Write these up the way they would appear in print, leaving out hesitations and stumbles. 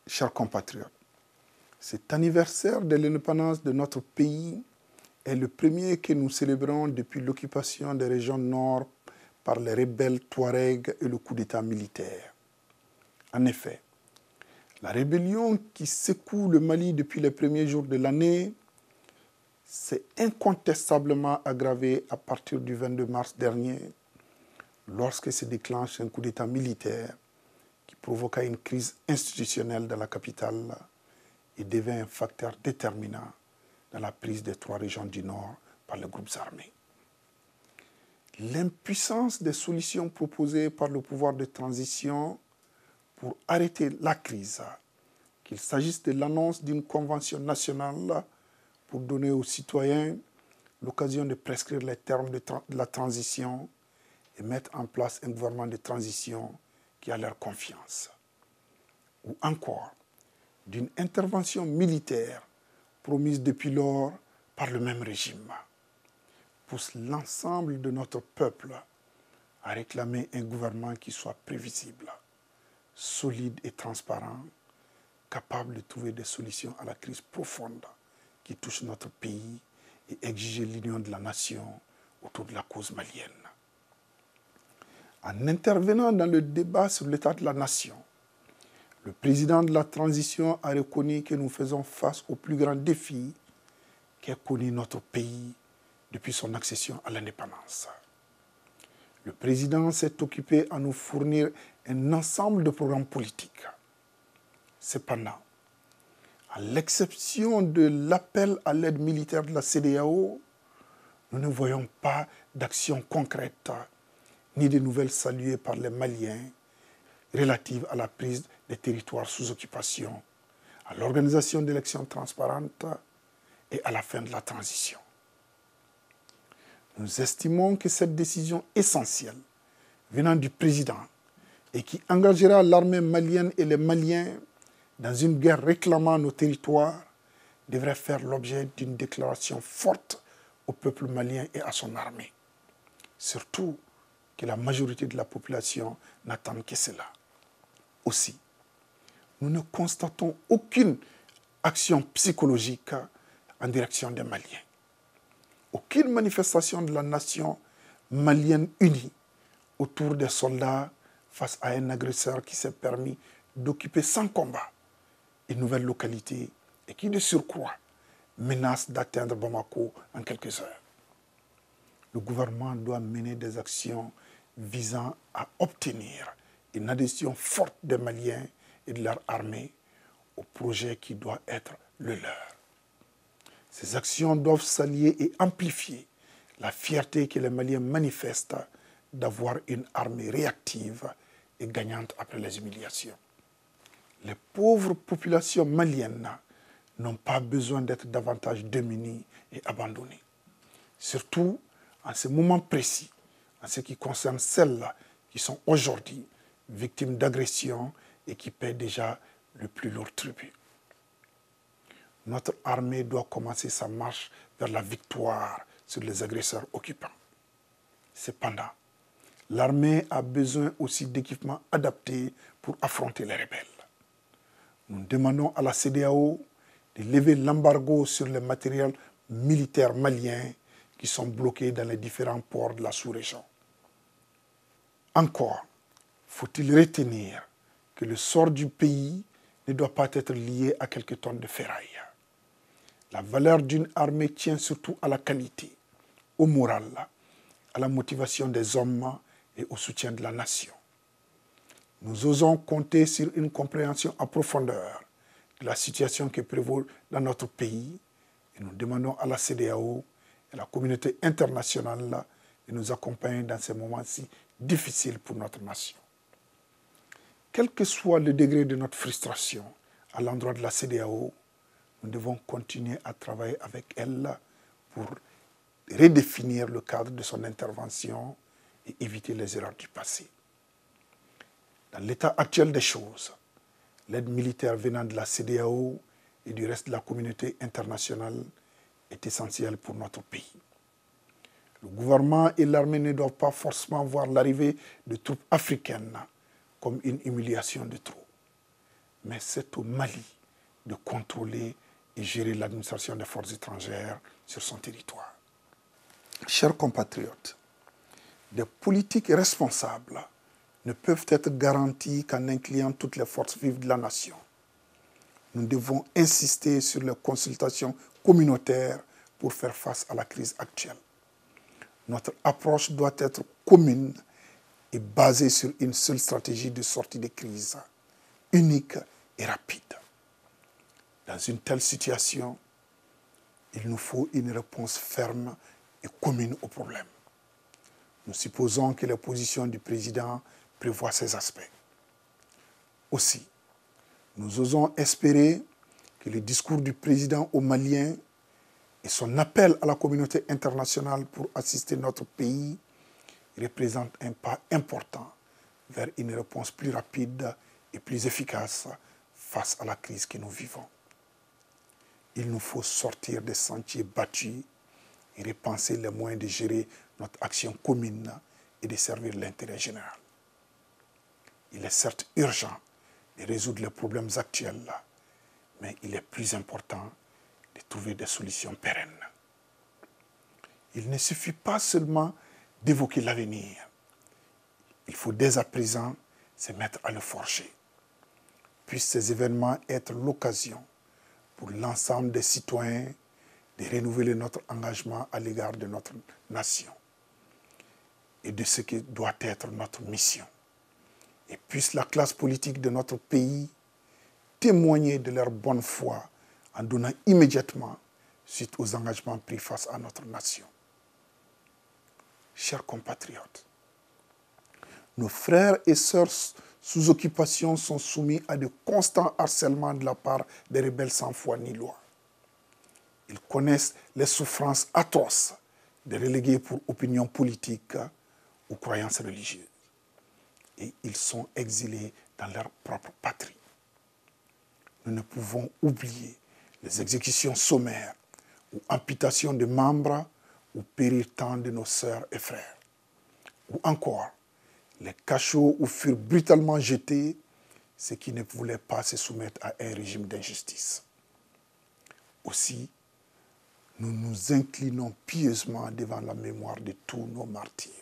Chers compatriotes, cet anniversaire de l'indépendance de notre pays est le premier que nous célébrons depuis l'occupation des régions nord par les rebelles Touaregs et le coup d'État militaire. En effet, la rébellion qui secoue le Mali depuis les premiers jours de l'année s'est incontestablement aggravée à partir du 22 mars dernier, lorsque se déclenche un coup d'État militaire qui provoqua une crise institutionnelle dans la capitale et devint un facteur déterminant dans la prise des 3 régions du Nord par les groupes armés. L'impuissance des solutions proposées par le pouvoir de transition pour arrêter la crise, qu'il s'agisse de l'annonce d'une convention nationale pour donner aux citoyens l'occasion de prescrire les termes de la transition et mettre en place un gouvernement de transition qui a leur confiance, ou encore d'une intervention militaire promise depuis lors par le même régime, pousse l'ensemble de notre peuple à réclamer un gouvernement qui soit prévisible, solide et transparent, capable de trouver des solutions à la crise profonde qui touche notre pays et exiger l'union de la nation autour de la cause malienne. En intervenant dans le débat sur l'état de la nation, le président de la transition a reconnu que nous faisons face au plus grand défi qu'ait connu notre pays depuis son accession à l'indépendance. Le président s'est occupé à nous fournir un ensemble de programmes politiques. Cependant, à l'exception de l'appel à l'aide militaire de la CEDEAO, nous ne voyons pas d'action concrète ni de nouvelles saluées par les Maliens relatives à la prise des territoires sous occupation, à l'organisation d'élections transparentes et à la fin de la transition. Nous estimons que cette décision essentielle venant du président et qui engagera l'armée malienne et les Maliens dans une guerre réclamant nos territoires devrait faire l'objet d'une déclaration forte au peuple malien et à son armée. Surtout que la majorité de la population n'attend que cela. Aussi, nous ne constatons aucune action psychologique en direction des Maliens. Aucune manifestation de la nation malienne unie autour des soldats face à un agresseur qui s'est permis d'occuper sans combat une nouvelle localité et qui, de surcroît, menace d'atteindre Bamako en quelques heures. Le gouvernement doit mener des actions visant à obtenir une adhésion forte des Maliens et de leur armée au projet qui doit être le leur. Ces actions doivent s'allier et amplifier la fierté que les Maliens manifestent d'avoir une armée réactive et gagnante après les humiliations. Les pauvres populations maliennes n'ont pas besoin d'être davantage démunies et abandonnées. Surtout en ce moment précis, en ce qui concerne celles-là qui sont aujourd'hui victimes d'agressions et qui paient déjà le plus lourd tribut. Notre armée doit commencer sa marche vers la victoire sur les agresseurs occupants. Cependant, l'armée a besoin aussi d'équipements adaptés pour affronter les rebelles. Nous demandons à la CEDEAO de lever l'embargo sur les matériels militaires maliens qui sont bloqués dans les différents ports de la sous-région. Encore, faut-il retenir que le sort du pays ne doit pas être lié à quelques tonnes de ferraille. La valeur d'une armée tient surtout à la qualité, au moral, à la motivation des hommes et au soutien de la nation. Nous osons compter sur une compréhension en profondeur de la situation qui prévaut dans notre pays et nous demandons à la CEDEAO et à la communauté internationale de nous accompagner dans ces moments si difficiles pour notre nation. Quel que soit le degré de notre frustration à l'endroit de la CEDEAO, nous devons continuer à travailler avec elle pour redéfinir le cadre de son intervention et éviter les erreurs du passé. Dans l'état actuel des choses, l'aide militaire venant de la CEDEAO et du reste de la communauté internationale est essentielle pour notre pays. Le gouvernement et l'armée ne doivent pas forcément voir l'arrivée de troupes africaines comme une humiliation de trop. Mais c'est au Mali de contrôler et gérer l'administration des forces étrangères sur son territoire. Chers compatriotes, des politiques responsables ne peuvent être garanties qu'en incluant toutes les forces vives de la nation. Nous devons insister sur les consultations communautaires pour faire face à la crise actuelle. Notre approche doit être commune et basée sur une seule stratégie de sortie de crise, unique et rapide. Dans une telle situation, il nous faut une réponse ferme et commune au problème. Nous supposons que les positions du président prévoient ces aspects. Aussi, nous osons espérer que le discours du président aux Maliens et son appel à la communauté internationale pour assister notre pays représentent un pas important vers une réponse plus rapide et plus efficace face à la crise que nous vivons. Il nous faut sortir des sentiers battus et repenser les moyens de gérer notre action commune et de servir l'intérêt général. Il est certes urgent de résoudre les problèmes actuels, mais il est plus important de trouver des solutions pérennes. Il ne suffit pas seulement d'évoquer l'avenir. Il faut dès à présent se mettre à le forger. Puissent ces événements être l'occasion pour l'ensemble des citoyens de renouveler notre engagement à l'égard de notre nation et de ce qui doit être notre mission. Et puisse la classe politique de notre pays témoigner de leur bonne foi en donnant immédiatement suite aux engagements pris face à notre nation. Chers compatriotes, nos frères et sœurs sous occupation sont soumis à de constants harcèlements de la part des rebelles sans foi ni loi. Ils connaissent les souffrances atroces des relégués pour opinions politiques ou croyances religieuses. Et ils sont exilés dans leur propre patrie. Nous ne pouvons oublier les exécutions sommaires ou amputations de membres ou périr tant de nos sœurs et frères. Ou encore, les cachots où furent brutalement jetés ceux qui ne voulaient pas se soumettre à un régime d'injustice. Aussi, nous nous inclinons pieusement devant la mémoire de tous nos martyrs.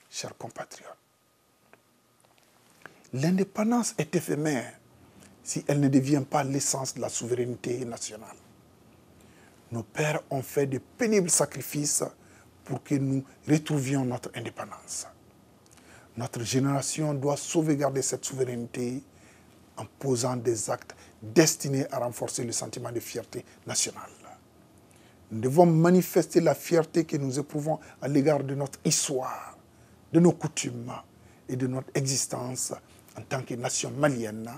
Chers compatriotes, l'indépendance est éphémère si elle ne devient pas l'essence de la souveraineté nationale. Nos pères ont fait de pénibles sacrifices pour que nous retrouvions notre indépendance. Notre génération doit sauvegarder cette souveraineté en posant des actes destinés à renforcer le sentiment de fierté nationale. Nous devons manifester la fierté que nous éprouvons à l'égard de notre histoire, de nos coutumes et de notre existence en tant que nation malienne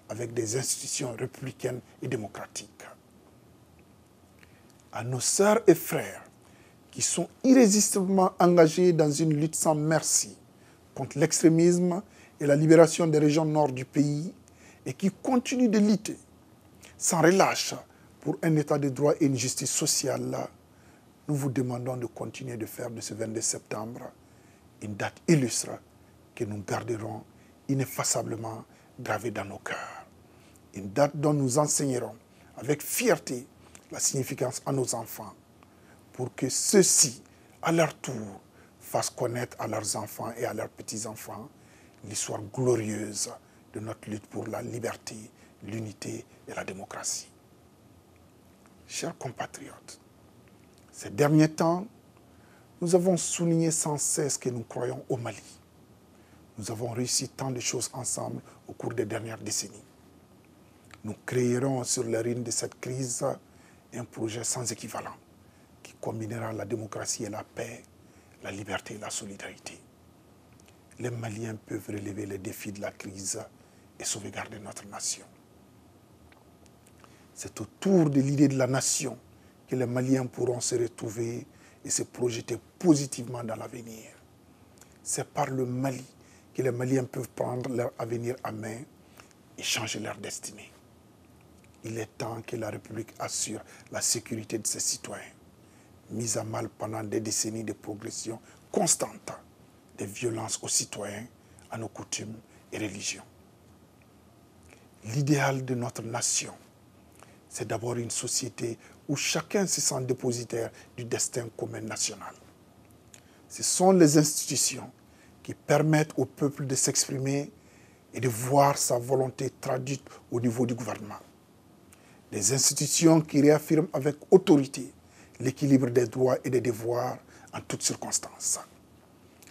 avec des institutions républicaines et démocratiques. À nos sœurs et frères qui sont irrésistiblement engagés dans une lutte sans merci contre l'extrémisme et la libération des régions nord du pays et qui continuent de lutter sans relâche pour un état de droit et une justice sociale, nous vous demandons de continuer de faire de ce 22 septembre une date illustre que nous garderons ineffaçablement gravée dans nos cœurs. Une date dont nous enseignerons avec fierté la significance à nos enfants pour que ceux-ci, à leur tour, fassent connaître à leurs enfants et à leurs petits-enfants l'histoire glorieuse de notre lutte pour la liberté, l'unité et la démocratie. Chers compatriotes, ces derniers temps, nous avons souligné sans cesse que nous croyons au Mali. Nous avons réussi tant de choses ensemble au cours des dernières décennies. Nous créerons sur les ruines de cette crise un projet sans équivalent qui combinera la démocratie et la paix, la liberté et la solidarité. Les Maliens peuvent relever les défis de la crise et sauvegarder notre nation. C'est autour de l'idée de la nation que les Maliens pourront se retrouver et se projeter positivement dans l'avenir. C'est par le Mali que les Maliens peuvent prendre leur avenir à main et changer leur destinée. Il est temps que la République assure la sécurité de ses citoyens. mise à mal pendant des décennies de progression constante des violences aux citoyens, à nos coutumes et religions. L'idéal de notre nation, c'est d'abord une société où chacun se sent dépositaire du destin commun national. Ce sont les institutions qui permettent au peuple de s'exprimer et de voir sa volonté traduite au niveau du gouvernement. Des institutions qui réaffirment avec autorité l'équilibre des droits et des devoirs en toutes circonstances.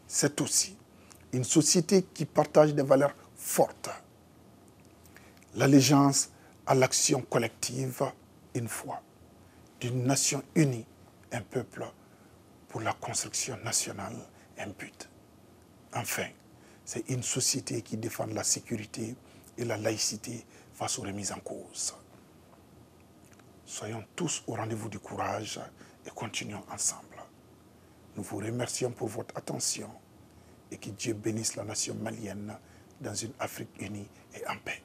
C'est aussi une société qui partage des valeurs fortes. L'allégeance à l'action collective, une foi, d'une nation unie, un peuple, pour la construction nationale, un but. Enfin, c'est une société qui défend la sécurité et la laïcité face aux remises en cause. Soyons tous au rendez-vous du courage et continuons ensemble. Nous vous remercions pour votre attention et que Dieu bénisse la nation malienne dans une Afrique unie et en paix.